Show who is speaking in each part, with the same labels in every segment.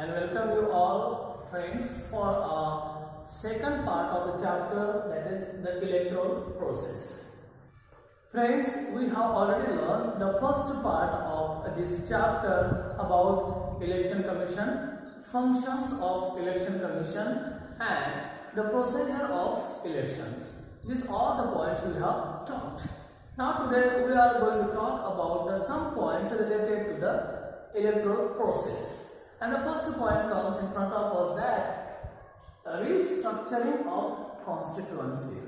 Speaker 1: and welcome you all friends for our second part of the chapter, that is the electoral process. Friends, we have already learned the first part of this chapter about election commission, functions of election commission and the procedure of elections. These are the points we have talked. Now today we are going to talk about some points related to the electoral process. And the first point comes in front of us, that restructuring of constituency.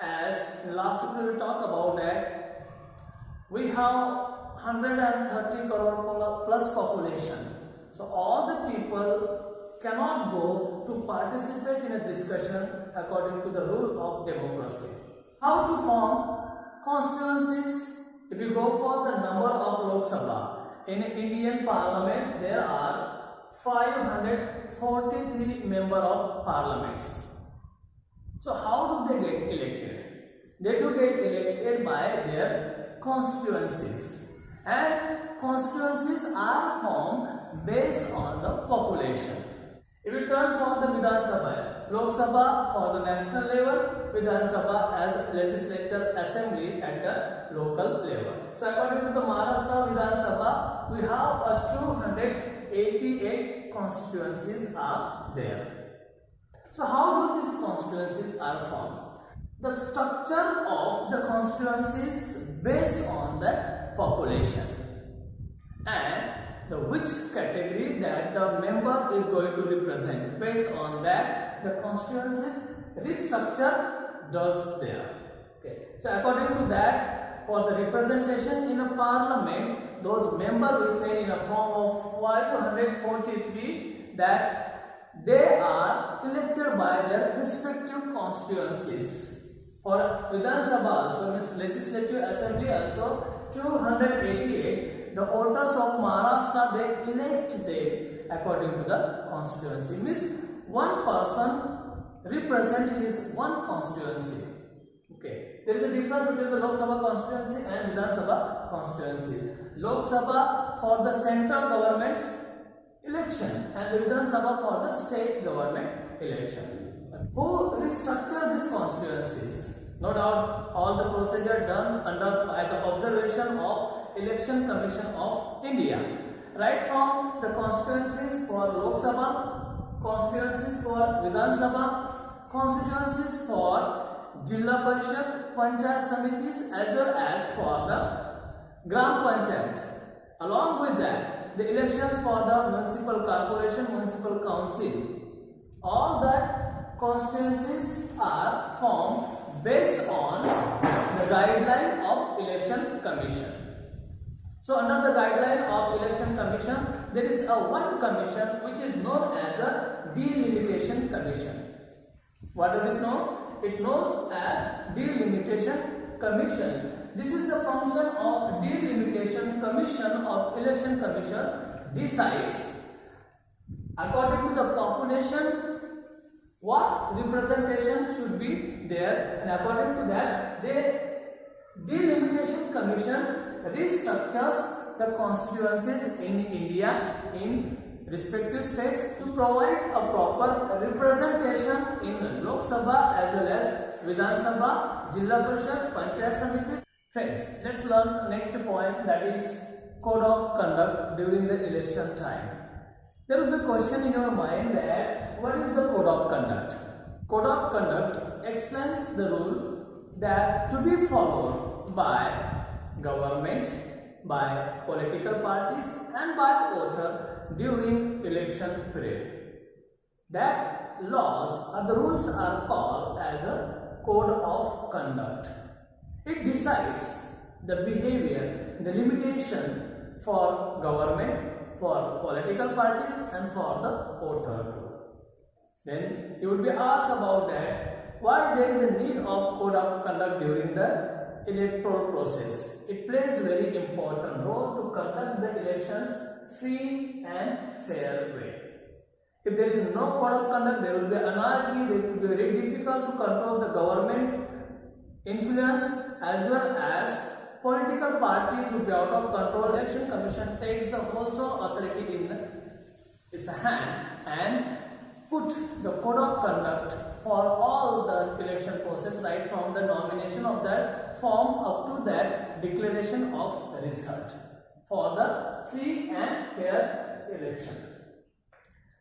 Speaker 1: As in last video we talked about that we have 130 crore plus population. So all the people cannot go to participate in a discussion according to the rule of democracy. How to form constituencies? If you go for the number of Lok Sabha, in Indian Parliament there are 543 member of parliaments. So how do they get elected? They do get elected by their constituencies, and constituencies are formed based on the population. If you turn for the Vidhan Sabha, Lok Sabha for the national level, Vidhan Sabha as legislature assembly at the local level. So according to the Maharashtra Vidhan Sabha, we have 288 constituencies are there. So how do these constituencies are formed? The structure of the constituencies based on the population and the which category that the member is going to represent. Based on that, the constituencies restructure does there. Okay. So according to that, for the representation in a parliament, those members we say in a form of 543 that they are elected by their respective constituencies. For Vidhan Sabha also, means legislative assembly also 288. The voters of Maharashtra, they elect them according to the constituency. Means one person represents his one constituency. Okay. There is a difference between the Lok Sabha constituency and Vidhan Sabha constituency. Lok Sabha for the central government's election and Vidhan Sabha for the state government election. Who restructure these constituencies? No doubt all the procedure done under by the observation of Election Commission of India. Right from the constituencies for Lok Sabha, constituencies for Vidhan Sabha, constituencies for Jilla Parishad, Panchayat Samitis as well as for the Gram Panchayat. Along with that, the elections for the Municipal Corporation, Municipal Council. All that constituencies are formed based on the guideline of Election Commission. So under the guideline of Election Commission, there is a one commission which is known as a delimitation commission. What does it know? It knows as delimitation commission. This is the function of delimitation commission of Election Commission decides according to the population what representation should be there, and according to that the delimitation commission restructures the constituencies in India in respective states to provide a proper representation in Lok Sabha as well as Vidhan Sabha, Jilla Parishad, Panchayat Samitis. Friends, let's learn next point, that is code of conduct during the election time. There will be a question in your mind that what is the code of conduct? Code of conduct explains the rule that to be followed by government, by political parties and by voter during election period. That laws or the rules are called as a code of conduct. It decides the behavior, the limitation for government, for political parties and for the voter too. Then you would be asked about that why there is a need of code of conduct during the electoral process. It plays a very important role to conduct the elections free and fair way. If there is no code of conduct, there will be anarchy, it will be very difficult to control the government influence as well as political parties would be out of control. Election Commission takes the also authority in the its hand and put the code of conduct for all the election process, right from the nomination of that form up to that declaration of result for the free and fair election.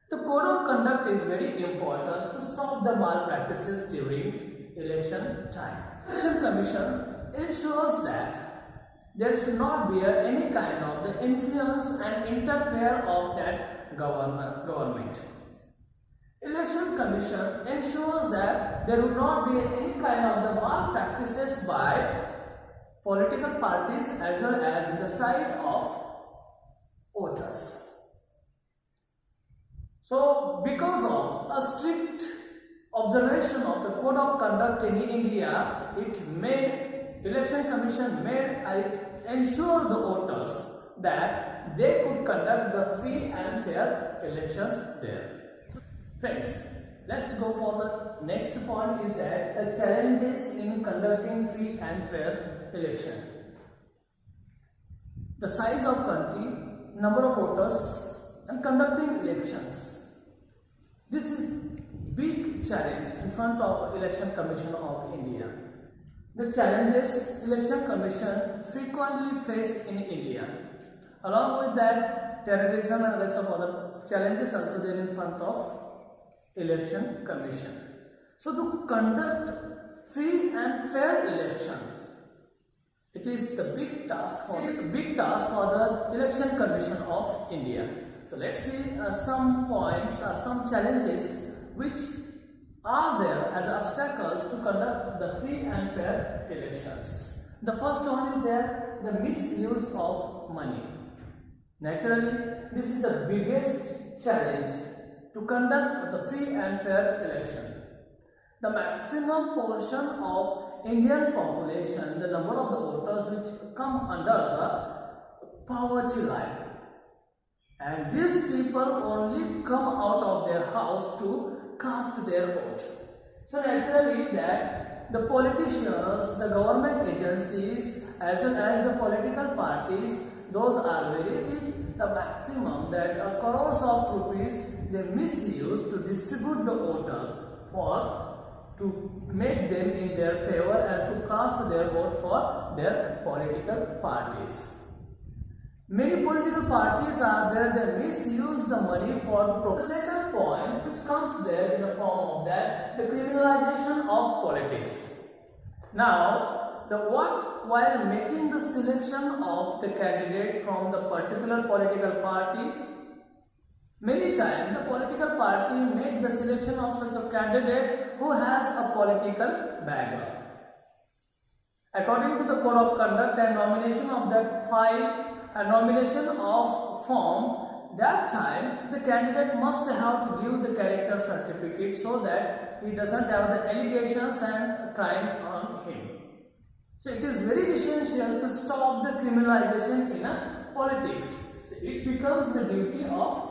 Speaker 1: The code of conduct is very important to stop the malpractices during election time. Election Commission ensures that there should not be any kind of the influence and interfere of that government. Election Commission ensures that there will not be any kind of the malpractices by political parties as well as in the side of voters. So, because of a strict observation of the code of conduct in India, Election Commission ensure the voters that they could conduct the free and fair elections there. Friends, let's go for the next point is that the challenges in conducting free and fair election. The size of country, number of voters and conducting elections. This is big challenge in front of Election Commission of India. The challenges Election Commission frequently face in India. Along with that, terrorism and rest of other challenges also there in front of Election Commission. So to conduct free and fair elections, it is the big task for the Election Commission of India. So let's see some points or some challenges which are there as obstacles to conduct the free and fair elections. The first one is there, the misuse of money. Naturally, this is the biggest challenge to conduct the free and fair election. The maximum portion of Indian population, the number of the voters which come under the poverty line, and these people only come out of their house to cast their vote. So naturally that the politicians, the government agencies as well as the political parties, those are very rich, the maximum that crores of rupees they misuse to distribute the voter to make them in their favor and to cast their vote for their political parties. Many political parties are there, they misuse the money for the second point which comes there in the form of that, the criminalization of politics. Now, while making the selection of the candidate from the particular political parties, many times the political party make the selection of such a candidate who has a political background. According to the code of conduct and nomination of that file, a nomination of form, that time the candidate must have to give the character certificate so that he doesn't have the allegations and crime on him. So it is very essential to stop the criminalization in politics. So it becomes the duty of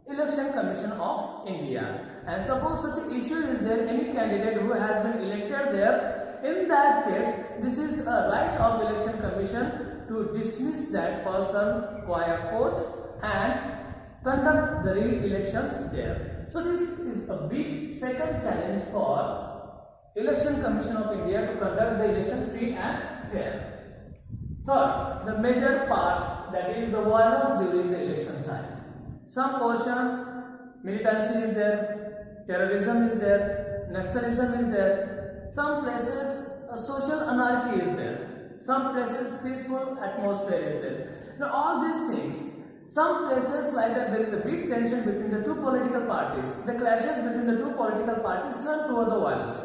Speaker 1: Election Commission of India. And suppose such an issue is there, any candidate who has been elected there, in that case, this is a right of Election Commission to dismiss that person via court and conduct the re-elections there. So this is a big second challenge for Election Commission of India to conduct the election free and fair. Third, the major part, that is the violence during the election time. Some portion militancy is there, terrorism is there, Naxalism is there, some places social anarchy is there, some places peaceful atmosphere is there. Now all these things, some places like that there is a big tension between the two political parties, the clashes between the two political parties turn toward the violence.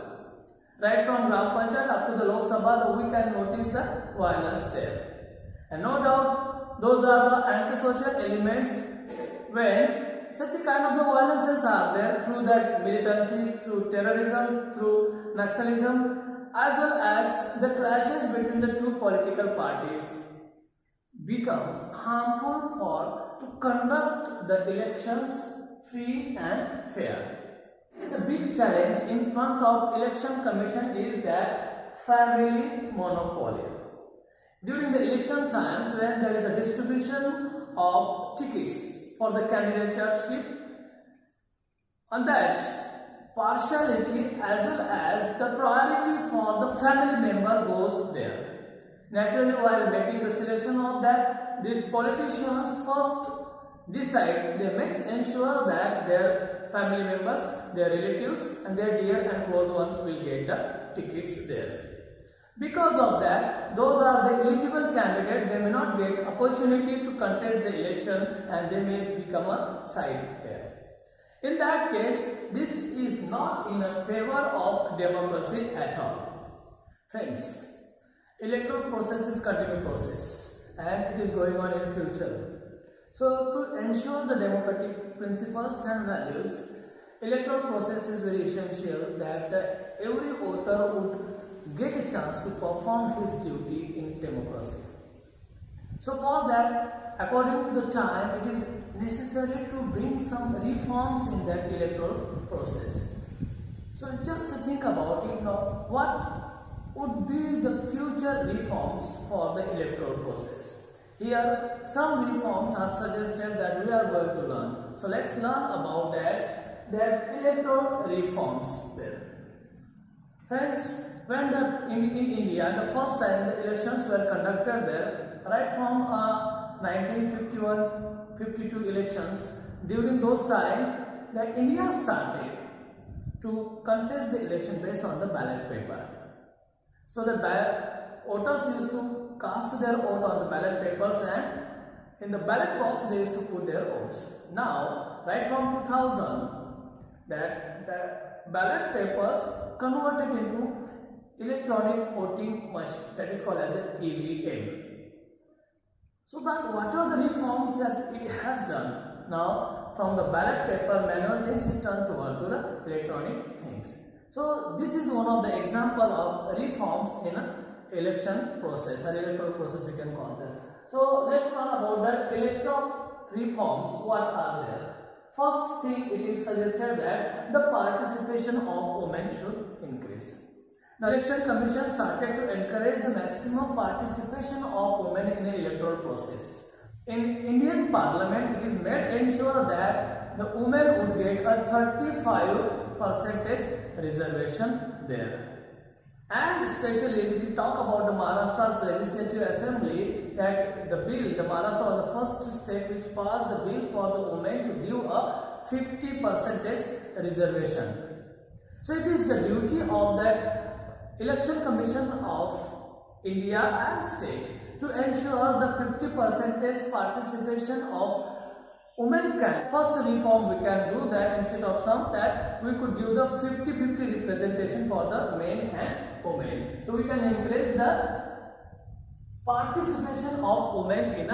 Speaker 1: Right from Gram Panchayat up to the Lok Sabha, we can notice the violence there. And no doubt, those are the antisocial elements when such a kind of the violences are there through that militancy, through terrorism, through Naxalism, as well as the clashes between the two political parties become harmful for to conduct the elections free and fair. The big challenge in front of Election Commission is that family monopoly. During the election times when there is a distribution of tickets for the candidatureship, and that partiality as well as the priority for the family member goes there. Naturally, while making the selection of that, these politicians first decide, they must ensure that their family members, their relatives and their dear and close ones will get the tickets there. Because of that, those are the eligible candidates, they may not get opportunity to contest the election and they may become a side pair. In that case, this is not in a favor of democracy at all. Friends, electoral process is continuous process and it is going on in future. So to ensure the democratic principles and values, electoral process is very essential that every voter would get a chance to perform his duty in democracy. So for that, according to the time, it is necessary to bring some reforms in that electoral process. So just to think about it now, what would be the future reforms for the electoral process? Here, some reforms are suggested that we are going to learn. So let's learn about that electoral reforms there. Friends, when in India, the first time the elections were conducted there, right from 1951-52 elections, during those time, the India started to contest the election based on the ballot paper. So the voters used to cast their vote on the ballot papers and in the ballot box they used to put their vote. Now, right from 2000, that the ballot papers converted into electronic voting machine, that is called as an EVM. So that what are the reforms that it has done? Now, from the ballot paper manual things it turned toward to the electronic things. So this is one of the example of reforms in a election process or electoral process we can call that. So let's learn about the electoral reforms. What are there? First thing, it is suggested that the participation of women should increase. The Election Commission started to encourage the maximum participation of women in the electoral process. In Indian Parliament, it is made ensure that the women would get a 35% reservation there. And especially if we talk about the Maharashtra's Legislative Assembly, that the bill, the Maharashtra was the first state which passed the bill for the women to give a 50% reservation. So it is the duty of the Election Commission of India and state to ensure the 50% participation of women can. First reform we can do that, instead of some, that we could give the 50-50 representation for the men and women. So we can increase the participation of women in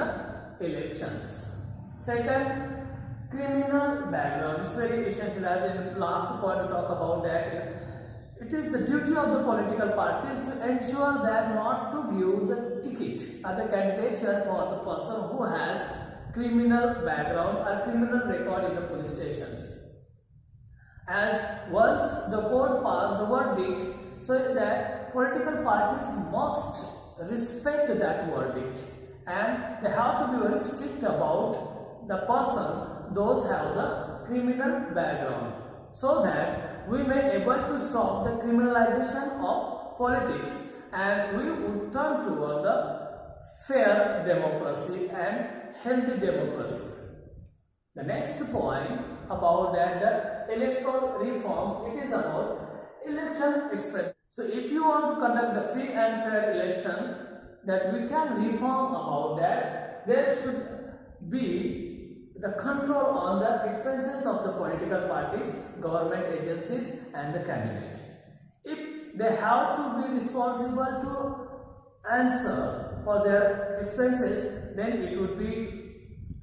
Speaker 1: elections. Second, criminal background is very essential. As in last point we talk about that. It is the duty of the political parties to ensure that not to give the ticket or the candidature for the person who has criminal background or criminal record in the police stations. As once the court passed the verdict, so that political parties must respect that verdict and they have to be very strict about the person, those have the criminal background, so that we may able to stop the criminalization of politics and we would turn toward the fair democracy and healthy democracy. The next point about that, the electoral reforms, it is about election expense. So if you want to conduct the free and fair election, that we can reform about that, there should be the control on the expenses of the political parties, government agencies and the candidate. If they have to be responsible to answer for their expenses, then it would be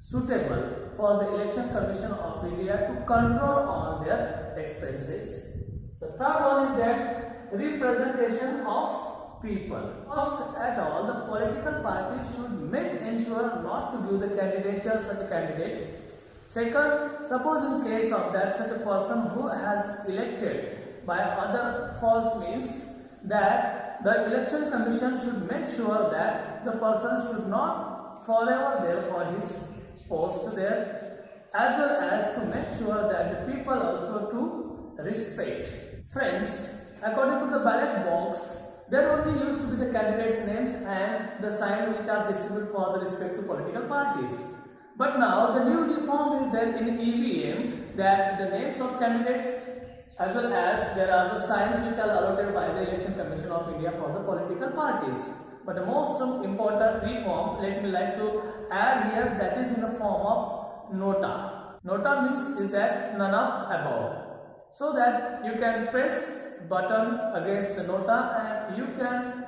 Speaker 1: suitable for the Election Commission of India to control on their expenses. The third one is that representation of people. First at all, the political party should make ensure not to give the candidature such a candidate. Second, suppose in case of that such a person who has elected by other false means, that the Election Commission should make sure that the person should not forever there for his post there. as well as to make sure that the people also to respect. Friends, according to the ballot box, there only used to be the candidates' names and the signs which are distributed for the respective political parties. But now the new reform is there in EVM that the names of candidates as well as there are the signs which are allotted by the Election Commission of India for the political parties. But the most important reform, let me like to add here, that is in the form of nota. Nota means is that none of above. So that you can press button against the nota and you can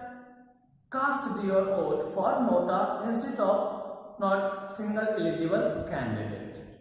Speaker 1: cast your vote for nota instead of not single eligible candidate.